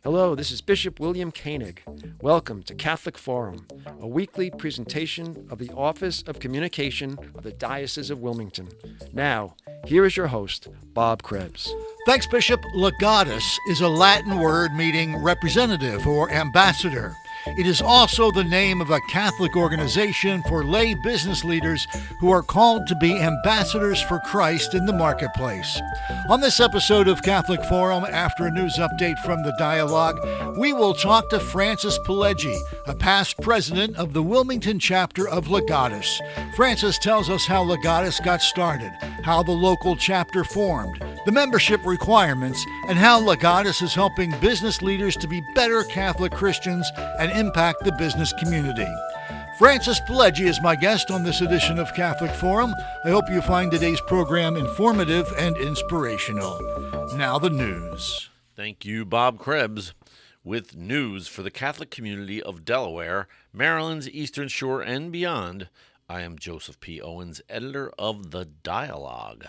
Hello, this is Bishop William Koenig. Welcome to Catholic Forum, a weekly presentation of the Office of Communication of the Diocese of Wilmington. Now, here is your host, Bob Krebs. Thanks, Bishop. Legatus is a Latin word meaning representative or ambassador. It is also the name of a Catholic organization for lay business leaders who are called to be ambassadors for Christ in the marketplace. On this episode of Catholic Forum, after a news update from the dialogue, we will talk to Francis Pileggi, a past president of the Wilmington chapter of Legatus. Francis tells us how Legatus got started, how the local chapter formed, the membership requirements, and how Legatus is helping business leaders to be better Catholic Christians and impact the business community. Francis Pileggi is my guest on this edition of Catholic Forum. I hope you find today's program informative and inspirational. Now the news. Thank you, Bob Krebs. With news for the Catholic community of Delaware, Maryland's Eastern Shore, and beyond, I am Joseph P. Owens, editor of The Dialogue.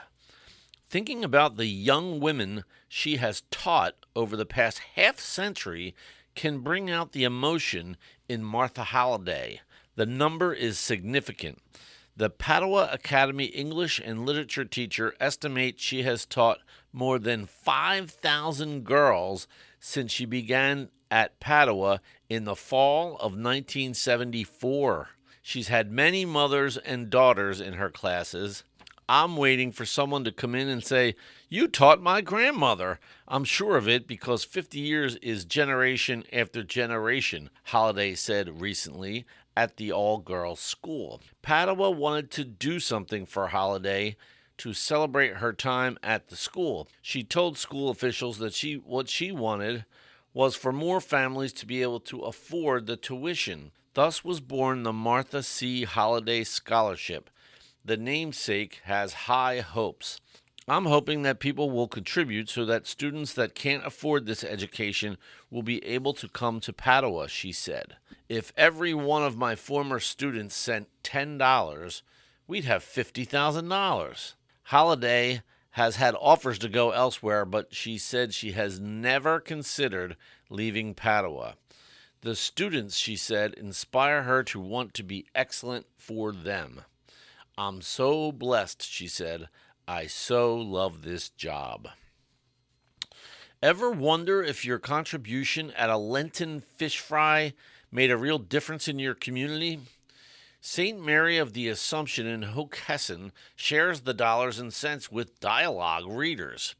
Thinking about the young women she has taught over the past half-century can bring out the emotion in Martha Holliday. The number is significant. The Padua Academy English and Literature teacher estimates she has taught more than 5,000 girls since she began at Padua in the fall of 1974. She's had many mothers and daughters in her classes. I'm waiting for someone to come in and say, "You taught my grandmother." I'm sure of it because 50 years is generation after generation, Holliday said recently at the all-girls school. Padua wanted to do something for Holliday to celebrate her time at the school. She told school officials that what she wanted was for more families to be able to afford the tuition. Thus was born the Martha C. Holliday Scholarship. The namesake has high hopes. I'm hoping that people will contribute so that students that can't afford this education will be able to come to Padua, she said. If every one of my former students sent $10, we'd have $50,000. Holliday has had offers to go elsewhere, but she said she has never considered leaving Padua. The students, she said, inspire her to want to be excellent for them. I'm so blessed, she said. I so love this job. Ever wonder if your contribution at a Lenten fish fry made a real difference in your community? St. Mary of the Assumption in Hockessin shares the dollars and cents with dialogue readers.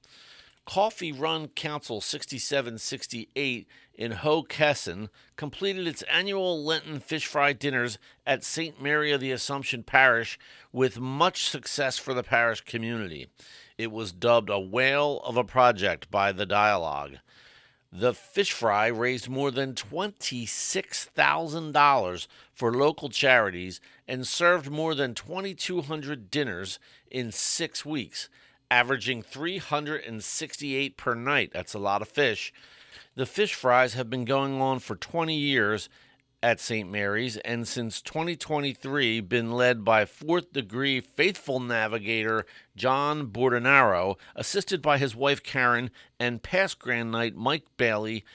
Coffee Run Council 6768 in Hockessin completed its annual Lenten fish fry dinners at St. Mary of the Assumption Parish with much success for the parish community. It was dubbed a whale of a project by the dialogue. The fish fry raised more than $26,000 for local charities and served more than 2,200 dinners in 6 weeks, averaging 368 per night. That's a lot of fish. The fish fries have been going on for 20 years at St. Mary's and since 2023 been led by fourth-degree faithful navigator John Bordenaro, assisted by his wife Karen and past Grand Knight Mike Bailey,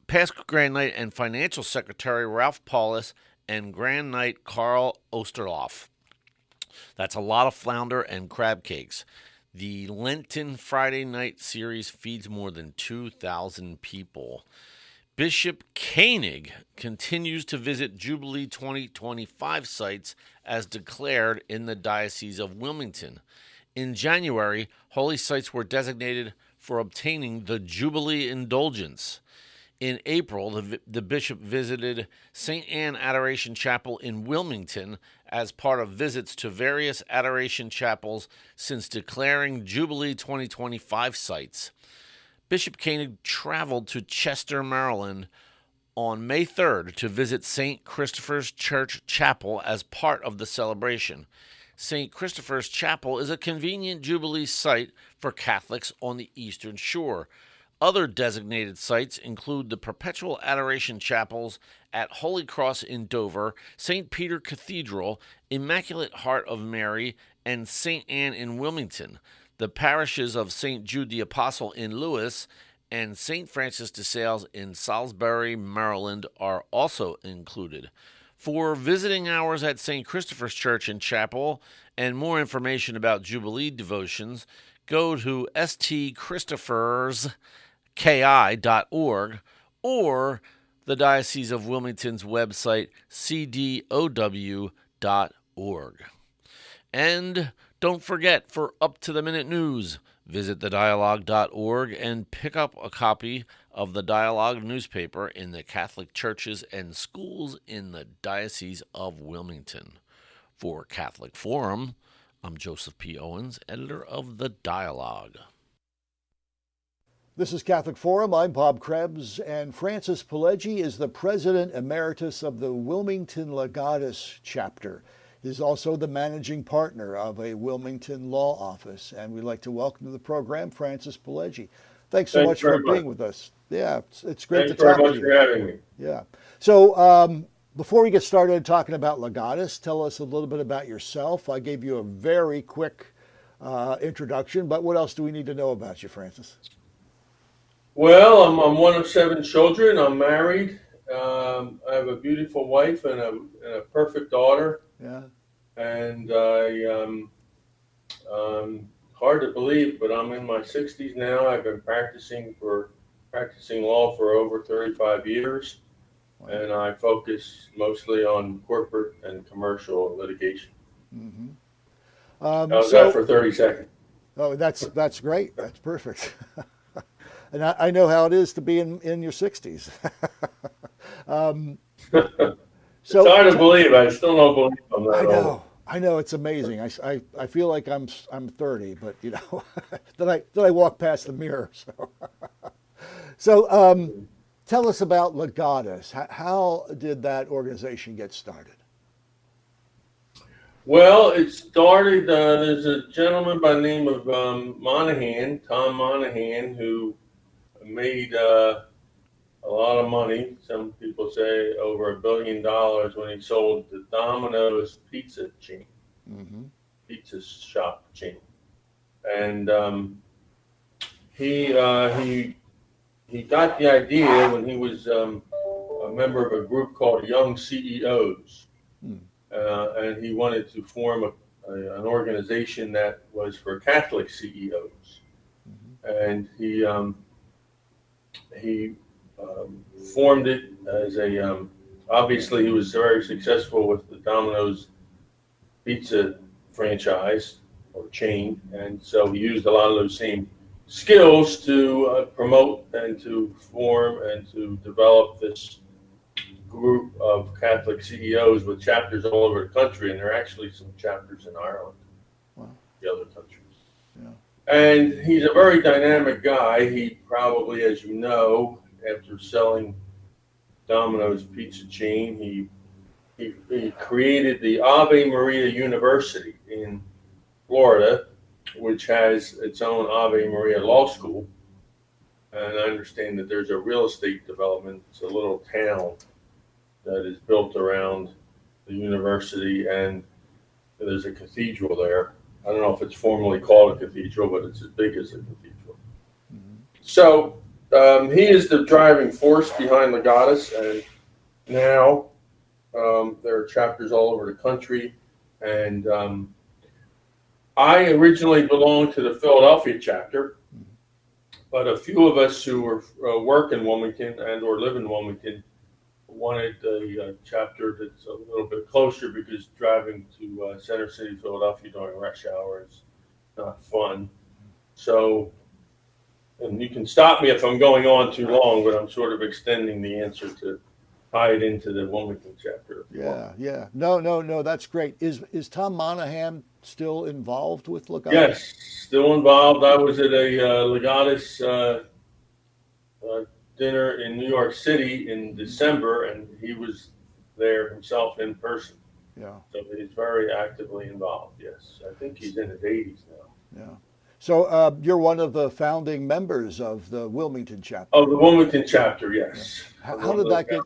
past Grand Knight and Financial Secretary Ralph Paulus, and Grand Knight Carl Osterloff. That's a lot of flounder and crab cakes. The Lenten Friday night series feeds more than 2,000 people. Bishop Koenig continues to visit Jubilee 2025 sites as declared in the Diocese of Wilmington. In January, holy sites were designated for obtaining the Jubilee Indulgence. In April, the bishop visited St. Anne Adoration Chapel in Wilmington as part of visits to various adoration chapels since declaring Jubilee 2025 sites. Bishop Koenig traveled to Chester, Maryland on May 3rd to visit St. Christopher's Church Chapel as part of the celebration. St. Christopher's Chapel is a convenient Jubilee site for Catholics on the Eastern Shore. Other designated sites include the Perpetual Adoration Chapels at Holy Cross in Dover, St. Peter Cathedral, Immaculate Heart of Mary, and St. Anne in Wilmington, the parishes of St. Jude the Apostle in Lewis, and St. Francis de Sales in Salisbury, Maryland are also included. For visiting hours at St. Christopher's Church and Chapel and more information about Jubilee devotions, go to stchristopherski.org or the Diocese of Wilmington's website, cdow.org. And don't forget, for up-to-the-minute news, visit thedialogue.org and pick up a copy of the Dialogue newspaper in the Catholic churches and schools in the Diocese of Wilmington. For Catholic Forum, I'm Joseph P. Owens, editor of The Dialogue. This is Catholic Forum. I'm Bob Krebs, and Francis Pileggi is the President Emeritus of the Wilmington Legatus chapter. He's also the managing partner of a Wilmington law office, and we'd like to welcome to the program Francis Pileggi. Thanks so much for being with us. Yeah, it's great to talk to you. Thanks very much for having me. Yeah. So before we get started talking about Legatus, tell us a little bit about yourself. I gave you a very quick introduction, but what else do we need to know about you, Francis? Well, I'm one of 7 children. I'm married. I have a beautiful wife and a perfect daughter. Yeah. And hard to believe, but I'm in my 60s now. I've been practicing law for over 35 years, wow. And I focus mostly on corporate and commercial litigation. Mm-hmm. How's that for 30 seconds? Oh, that's great. That's perfect. And I know how it is to be in your 60s. So it's hard to believe. I still don't believe I'm that old. I know, it's amazing. I feel like I'm 30, but you know, then I walk past the mirror. So tell us about Legatus. How did that organization get started? Well, it started. There's a gentleman by the name of Tom Monahan, who made a lot of money. Some people say over $1 billion when he sold the Domino's pizza chain, pizza shop chain, and he got the idea when he was a member of a group called Young CEOs, and he wanted to form an organization that was for Catholic CEOs, and he formed it as a, obviously he was very successful with the Domino's pizza franchise or chain, and so he used a lot of those same skills to promote and to form and to develop this group of Catholic CEOs with chapters all over the country, and there are actually some chapters in Ireland, wow. The other countries. Yeah. And he's a very dynamic guy. He probably, as you know, after selling Domino's pizza chain, he created the Ave Maria University in Florida, which has its own Ave Maria Law School. And I understand that there's a real estate development. It's a little town that is built around the university, and there's a cathedral there. I don't know if it's formally called a cathedral, but it's as big as a cathedral. Mm-hmm. So he is the driving force behind Legatus, and now there are chapters all over the country. And I originally belonged to the Philadelphia chapter, but a few of us who work in Wilmington and or live in Wilmington wanted a chapter that's a little bit closer, because driving to Center City, Philadelphia during rush hour is not fun. So, and you can stop me if I'm going on too long, but I'm sort of extending the answer to tie it into the Wilmington chapter. Yeah. No, that's great. Is Tom Monahan still involved with Legatus? Yes, still involved. I was at a Legatus dinner in New York City in December, and he was there himself in person. Yeah. So he's very actively involved, yes. I think he's in his 80s now. Yeah. So you're one of the founding members of the Wilmington chapter. Oh, the Wilmington chapter, yes. Yeah. How did that get,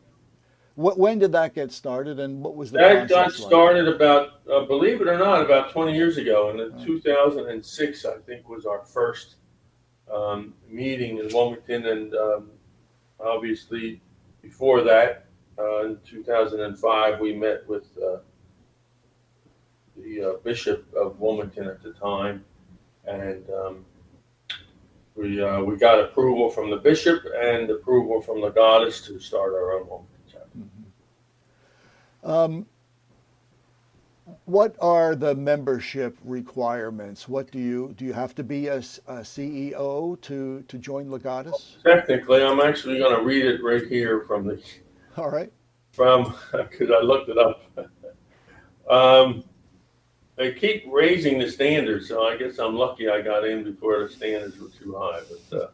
when did that get started, and what was the process like? That got started about, believe it or not, about 20 years ago. In 2006, I think, was our first meeting in Wilmington, and obviously before that, in 2005, we met with the Bishop of Wilmington at the time, and we got approval from the bishop and approval from Legatus to start our own Wilmington chapter. What are the membership requirements? What do you have to be a CEO to join Legatus? Technically, I'm actually going to read it right here from All right. Because I looked it up. They keep raising the standards, so I guess I'm lucky I got in before the standards were too high. But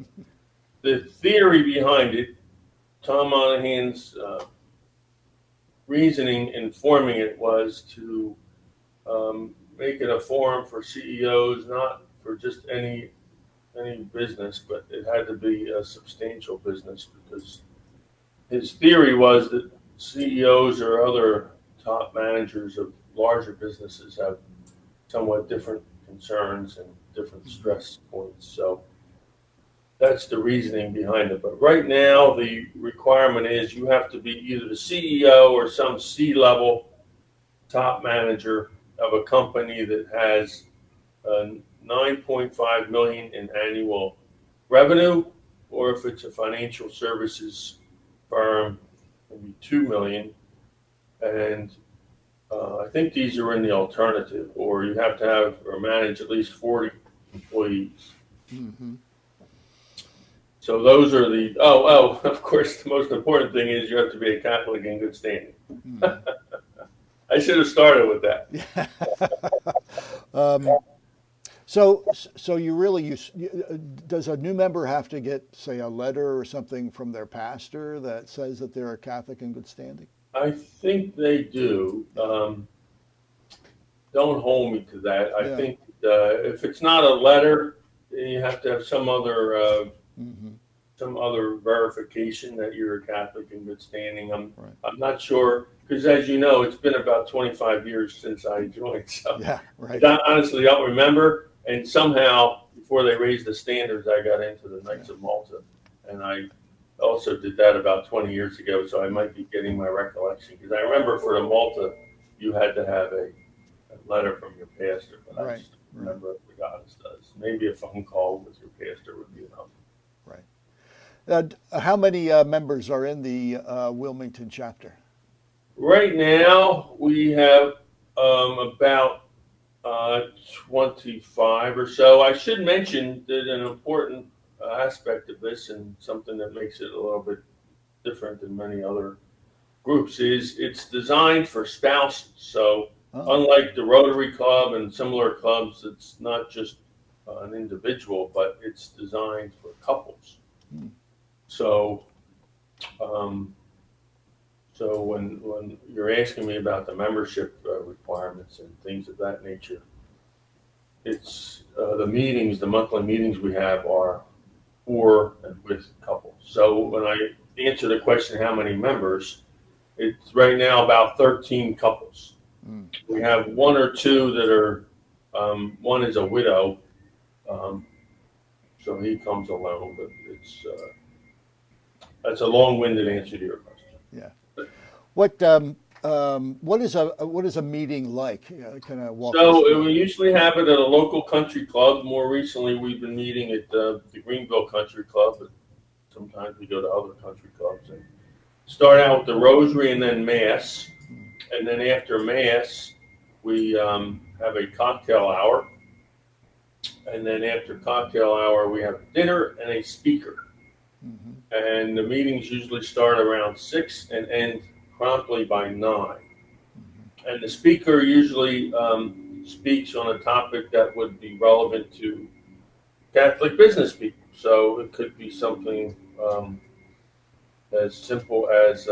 the theory behind it, Tom Monahan's reasoning in forming it was to make it a forum for CEOs, not for just any business, but it had to be a substantial business, because his theory was that CEOs or other top managers of larger businesses have somewhat different concerns and different stress points. So that's the reasoning behind it. But right now, the requirement is you have to be either the CEO or some C-level top manager of a company that has 9.5 million in annual revenue, or if it's a financial services firm, maybe 2 million. And I think these are in the alternative, or you have to have or manage at least 40 employees. Mm-hmm. So those are of course, the most important thing is you have to be a Catholic in good standing. Mm-hmm. I should have started with that. So you really does a new member have to get, say, a letter or something from their pastor that says that they're a Catholic in good standing? I think they do. Don't hold me to that. I think if it's not a letter, then you have to have some other verification that you're a Catholic in good standing. I'm not sure, because as you know, it's been about 25 years since I joined. So I honestly don't remember. And somehow, before they raised the standards, I got into the Knights of Malta, and I also did that about 20 years ago. So I might be getting my recollection, because I remember for the Malta, you had to have a letter from your pastor, but I just remember what Legatus does. Maybe a phone call with your pastor would be enough. Right. How many members are in the Wilmington chapter? Right now, we have about 25 or so. I should mention that an important aspect of this, and something that makes it a little bit different than many other groups, is it's designed for spouses. So unlike the Rotary Club and similar clubs, it's not just an individual, but it's designed for couples. So when you're asking me about the membership requirements and things of that nature, it's the monthly meetings we have are for and with couples. So when I answer the question, how many members, it's right now about 13 couples. We have one or two that are, one is a widow, so he comes alone, but that's a long-winded answer to your question. Yeah. What is a meeting like? Can I walk? So we usually have it at a local country club. More recently, we've been meeting at the Greenville Country Club, but sometimes we go to other country clubs. And start out with the rosary and then Mass, and then after Mass, we have a cocktail hour, and then after cocktail hour, we have dinner and a speaker. And the meetings usually start around 6 and end promptly by 9. And the speaker usually speaks on a topic that would be relevant to Catholic business people. So it could be something as simple as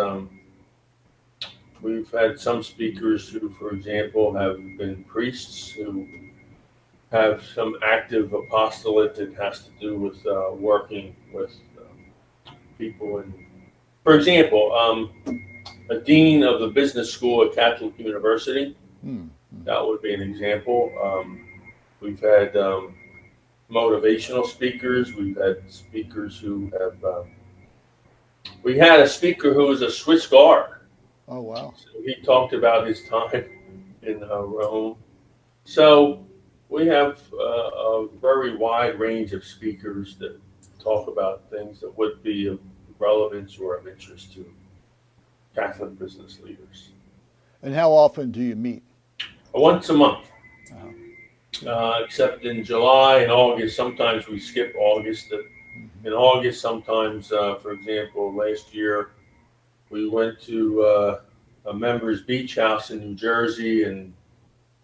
we've had some speakers who, for example, have been priests who have some active apostolate that has to do with working with people. And for example, a dean of the business school at Catholic University, that would be an example. We've had motivational speakers. We've had speakers who have. We had a speaker who was a Swiss Guard. Oh, wow. So he talked about his time in Rome. So we have a very wide range of speakers that talk about things that would be of relevance or of interest to Catholic business leaders. And how often do you meet? Once a month, Uh, except in July and August. Sometimes we skip August. In August, sometimes, for example, last year we went to a members beach house in New Jersey, and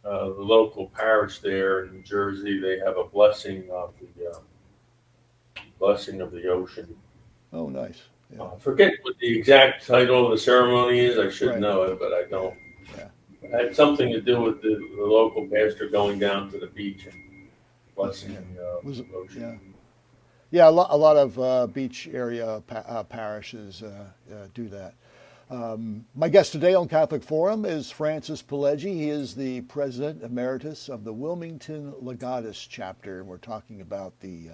the local parish there in New Jersey, they have a blessing of the ocean. oh, nice. Yeah. I forget what the exact title of the ceremony is. I should Right. know it, but I don't. Yeah. It had something to do with the local pastor going down to the beach and blessing Was the it- ocean. yeah. Yeah, a lot of beach area parishes do that. My guest today on Catholic Forum is Francis Pileggi. He is the President Emeritus of the Wilmington Legatus chapter, and we're talking about the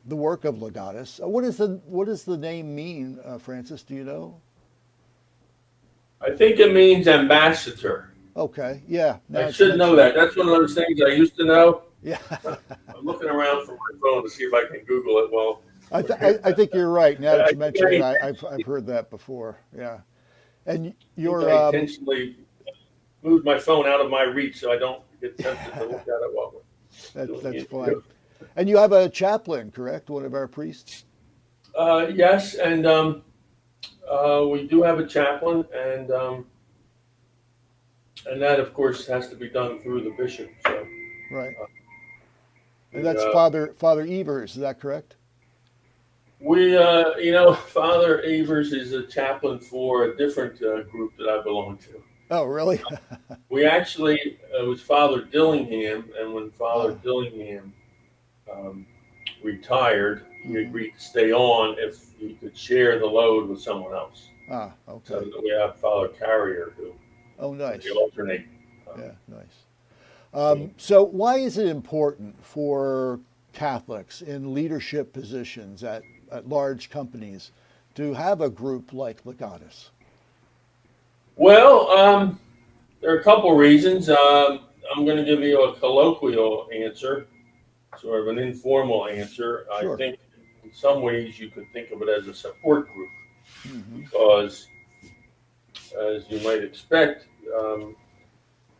work of Legatus. What does the name mean, Francis? Do you know? I think it means ambassador. Okay, yeah. now I it's should know mentioned. that. That's one of those things I used to know. Yeah, I'm looking around for my phone to see if I can Google it. Well, I think you're right. Now that I you mention it, think I've heard that before. Yeah, and I you're intentionally moved my phone out of my reach so I don't get tempted to look at it while we're doing that's the fine. interview. And you have a chaplain, correct? One of our priests. Yes, and we do have a chaplain, and that, of course, has to be done through the bishop. So, Right. And that's uh, Father Evers, is that correct? Father Evers is a chaplain for a different group that I belong to. Oh, really? We actually, it was Father Dillingham, and when Father Oh. Dillingham retired, he agreed to stay on if he could share the load with someone else. Ah, So okay. we have Father Carrier who Oh, nice. they alternate. Yeah, nice. So why is it important for Catholics in leadership positions at large companies to have a group like Legatus? Well, there are a couple reasons. I'm going to give you a colloquial answer, sort of an informal answer. Sure. I think in some ways you could think of it as a support group Mm-hmm. because, as you might expect,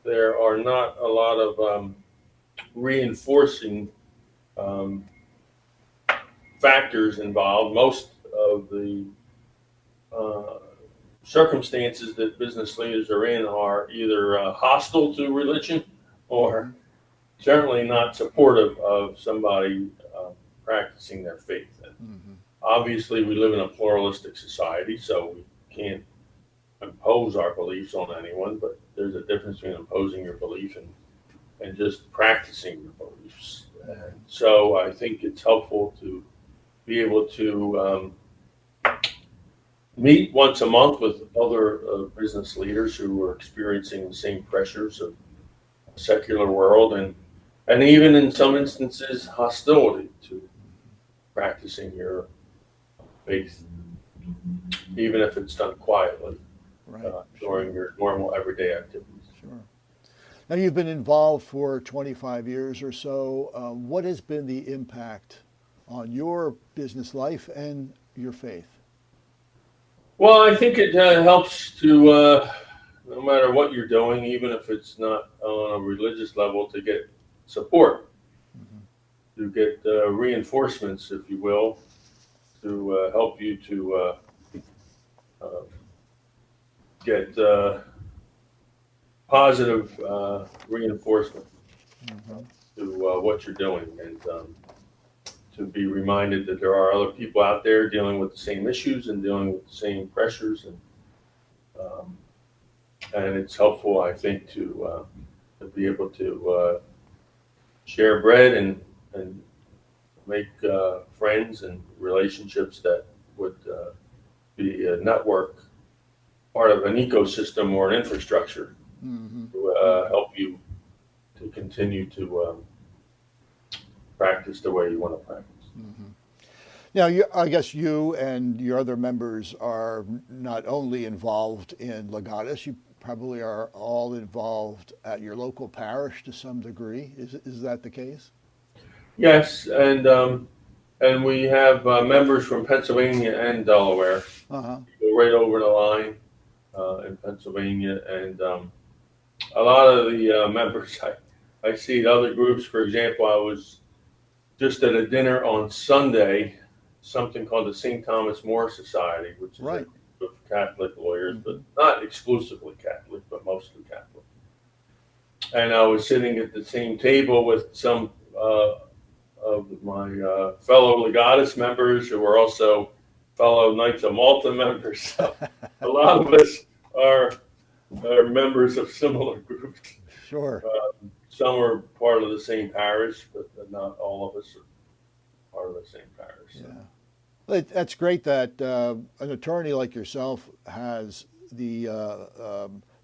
there are not a lot of reinforcing factors involved. Most of the circumstances that business leaders are in are either hostile to religion or certainly not supportive of somebody practicing their faith. And Mm-hmm. obviously, we live in a pluralistic society, so we can't impose our beliefs on anyone, but there's a difference between imposing your belief and just practicing your beliefs. And so I think it's helpful to be able to meet once a month with other business leaders who are experiencing the same pressures of a secular world and even in some instances hostility to practicing your faith, even if it's done quietly Right. during your normal everyday activities. Sure. Now you've been involved for 25 years or so. What has been the impact on your business life and your faith? Well, I think it helps to, no matter what you're doing, even if it's not on a religious level, to get support, to get reinforcements, if you will, to help you to get positive reinforcement to what you're doing, and to be reminded that there are other people out there dealing with the same issues and dealing with the same pressures, and it's helpful, I think, to be able to share bread and make friends and relationships that would be a network, part of an ecosystem or an infrastructure to help you to continue to practice the way you want to practice. Mm-hmm. Now, I guess you and your other members are not only involved in Legatus, you probably are all involved at your local parish to some degree. Is that the case? Yes, and we have members from Pennsylvania and Delaware. Uh-huh. Go right over the line in Pennsylvania, and a lot of the members I see at other groups. For example, I was just at a dinner on Sunday, something called the St. Thomas More Society, which is Right. a group of Catholic lawyers, Mhm. but not exclusively Catholic, but mostly Catholic. And I was sitting at the same table with some of my fellow Legatus members who are also fellow Knights of Malta members. So a lot of us are members of similar groups. Sure. Some are part of the same parish, but not all of us are part of the same parish. So. Yeah. That's great that an attorney like yourself has the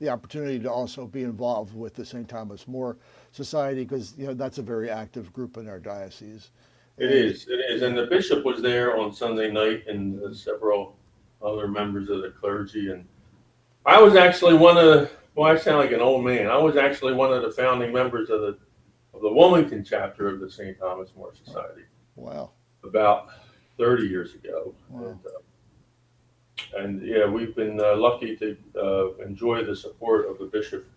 opportunity to also be involved with the St. Thomas More Society, because that's a very active group in our diocese. It is, and the bishop was there on Sunday night, and several other members of the clergy, and I was actually one of the. Well, I sound like an old man. I was actually one of the founding members of the Wilmington chapter of the St. Thomas More Society. Wow. About 30 years ago. Wow. And yeah, we've been lucky to enjoy the support of the bishop,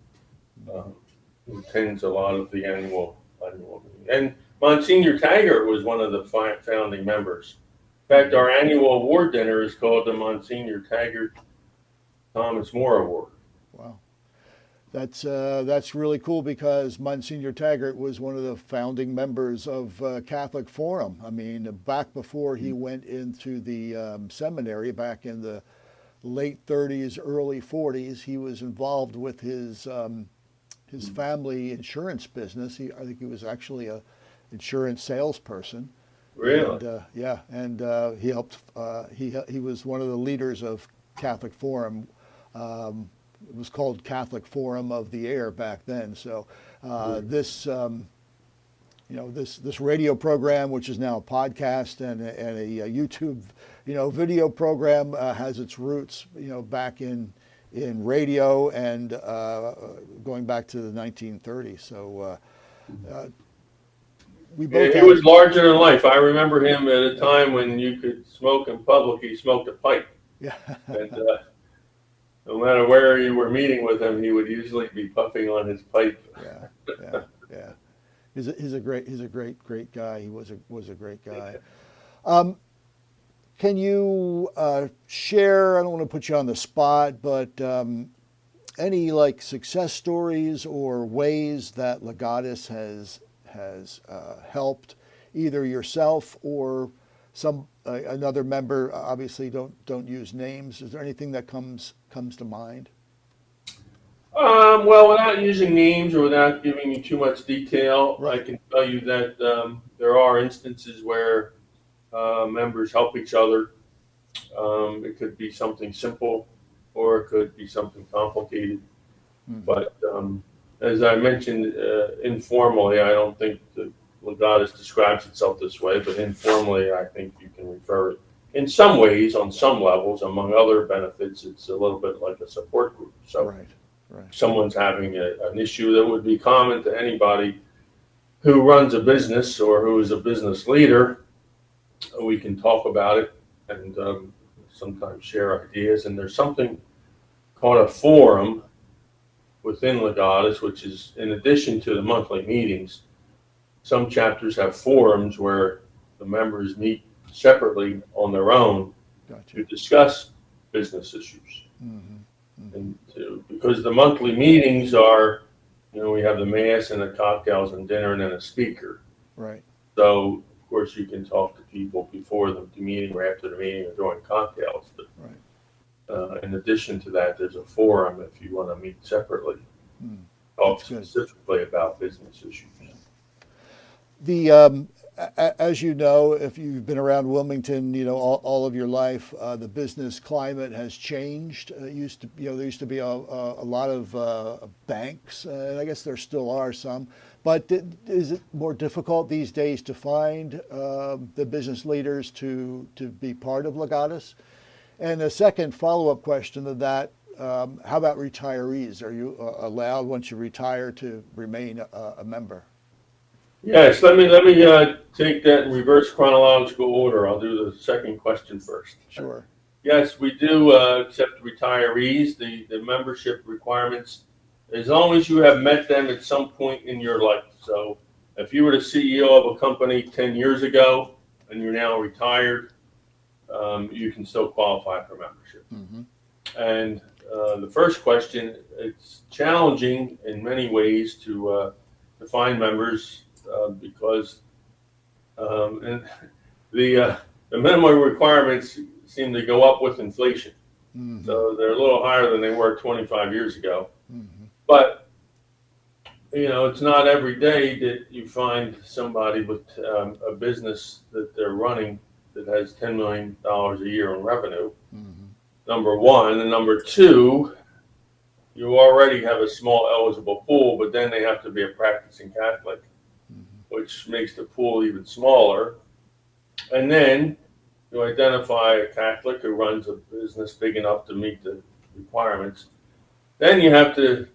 who attends a lot of the annual meeting. And Monsignor Taggart was one of the founding members. In fact, our annual award dinner is called the Monsignor Taggart Thomas More Award. Wow. That's really cool, because Monsignor Taggart was one of the founding members of Catholic Forum. I mean, back before he went into the seminary back in the late 30s, early 40s, he was involved with his family insurance business. I think he was actually a insurance salesperson. Really? And, yeah, and he helped. He was one of the leaders of Catholic Forum. It was called Catholic Forum of the Air back then. So this radio program, which is now a podcast and a YouTube video program, has its roots back in radio and going back to the 1930s. So we both. He was larger than life. I remember him at a time when you could smoke in public. He smoked a pipe. Yeah. And no matter where you were meeting with him, he would usually be puffing on his pipe. Yeah. He's a great guy. He was a great guy. Can you share? I don't want to put you on the spot, but any success stories or ways that Legatus has helped either yourself or another member? Obviously, don't use names. Is there anything that comes to mind? Well, without using names or without giving you too much detail, Right. I can tell you that there are instances where members help each other. It could be something simple, or it could be something complicated. Mm-hmm. But as I mentioned informally, I don't think the Legatus describes itself this way, but informally, I think you can refer it. In some ways, on some levels, among other benefits, it's a little bit like a support group. So Right. if someone's having an issue that would be common to anybody who runs a business or who is a business leader, we can talk about it and sometimes share ideas. And there's something called a forum within Legatus, which is in addition to the monthly meetings. Some chapters have forums where the members meet separately on their own to discuss business issues. Mm-hmm. And because the monthly meetings are, we have the mass and the cocktails and dinner and then a speaker. Right. So, of course, you can talk to people before the meeting or after the meeting or during cocktails. But right. In addition to that, there's a forum if you want to meet separately. Talk specifically about business issues. The as you know, if you've been around Wilmington, all of your life, the business climate has changed. There used to be a lot of banks, and I guess there still are some. But is it more difficult these days to find the business leaders to be part of Legatus? And a second follow-up question to that: how about retirees? Are you allowed once you retire to remain a member? Yes, let me take that in reverse chronological order. I'll do the second question first. Sure. Yes, we do accept retirees. The membership requirements, as long as you have met them at some point in your life. So if you were the CEO of a company 10 years ago and you're now retired, you can still qualify for membership. Mm-hmm. And the first question, it's challenging in many ways to find members because and the minimum requirements seem to go up with inflation. Mm-hmm. So they're a little higher than they were 25 years ago. Mm-hmm. But, it's not every day that you find somebody with a business that they're running that has $10 million a year in revenue. Mm-hmm. Number one. And number two, you already have a small eligible pool, but then they have to be a practicing Catholic, which makes the pool even smaller. And then you identify a Catholic who runs a business big enough to meet the requirements. Then you have to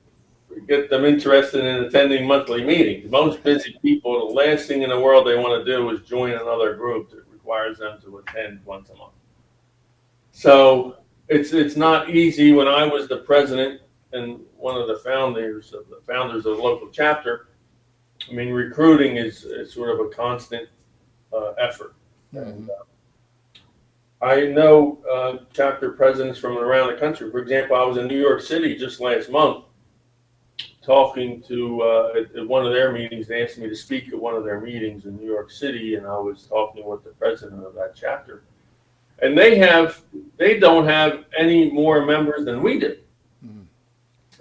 get them interested in attending monthly meetings. Most busy people, the last thing in the world they want to do is join another group that requires them to attend once a month. So it's not easy. When I was the president and one of the founders of the local chapter, recruiting is sort of a constant effort. Mm-hmm. And I know chapter presidents from around the country. For example, I was in New York City just last month talking to, at one of their meetings. They asked me to speak at one of their meetings in New York City, and I was talking with the president of that chapter. And they don't have any more members than we do. Mm-hmm.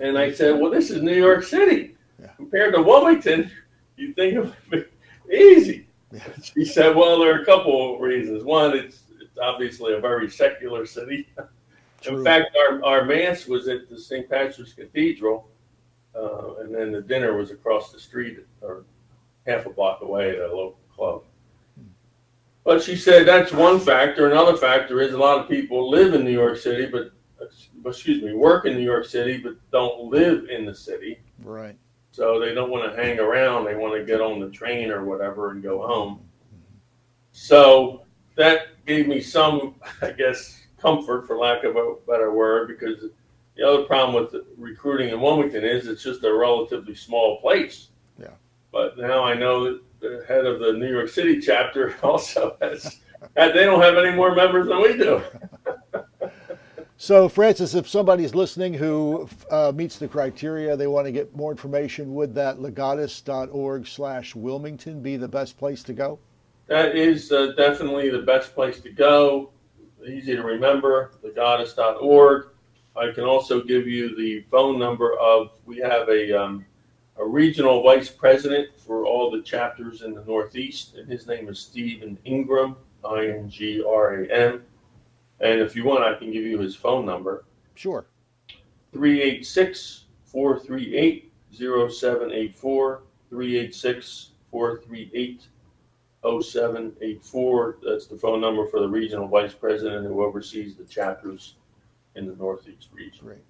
And I said, well, this is New York City. Yeah. Compared to Wilmington, you think it would be easy. Yeah. She said, well, there are a couple of reasons. One, it's obviously a very secular city. True. In fact, our mass was at the St. Patrick's Cathedral, and then the dinner was across the street or half a block away at a local club. But she said that's one factor. Another factor is a lot of people live in New York City, work in New York City, but don't live in the city. Right. So they don't want to hang around. They want to get on the train or whatever and go home. Mm-hmm. So that gave me some, I guess, comfort, for lack of a better word, because the other problem with recruiting in Wilmington is it's just a relatively small place. Yeah. But now I know that the head of the New York City chapter also has, they don't have any more members than we do. So, Francis, if somebody's listening who meets the criteria, they want to get more information, would that legatus.org/Wilmington be the best place to go? That is definitely the best place to go. Easy to remember, legatus.org. I can also give you the phone number we have a regional vice president for all the chapters in the Northeast, and his name is Stephen Ingram, Ingram. And if you want, I can give you his phone number. Sure. 386-438-0784, 386-438-0784. That's the phone number for the regional vice president who oversees the chapters in the Northeast region. Great.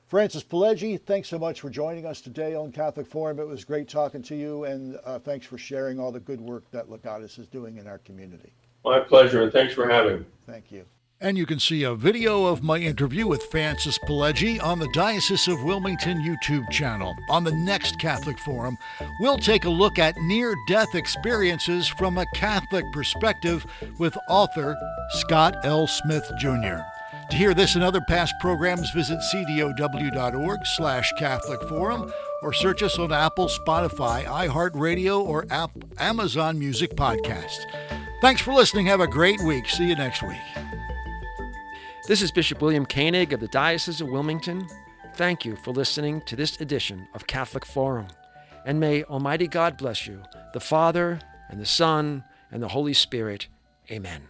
Francis Pileggi, thanks so much for joining us today on Catholic Forum. It was great talking to you, and thanks for sharing all the good work that Legatus is doing in our community. My pleasure, and thanks for having me. Thank you. And you can see a video of my interview with Francis Pileggi on the Diocese of Wilmington YouTube channel. On the next Catholic Forum, we'll take a look at near-death experiences from a Catholic perspective with author Scott L. Smith, Jr. To hear this and other past programs, visit cdow.org/Catholic Forum or search us on Apple, Spotify, iHeartRadio, or Amazon Music Podcasts. Thanks for listening. Have a great week. See you next week. This is Bishop William Koenig of the Diocese of Wilmington. Thank you for listening to this edition of Catholic Forum. And may Almighty God bless you, the Father, and the Son, and the Holy Spirit. Amen.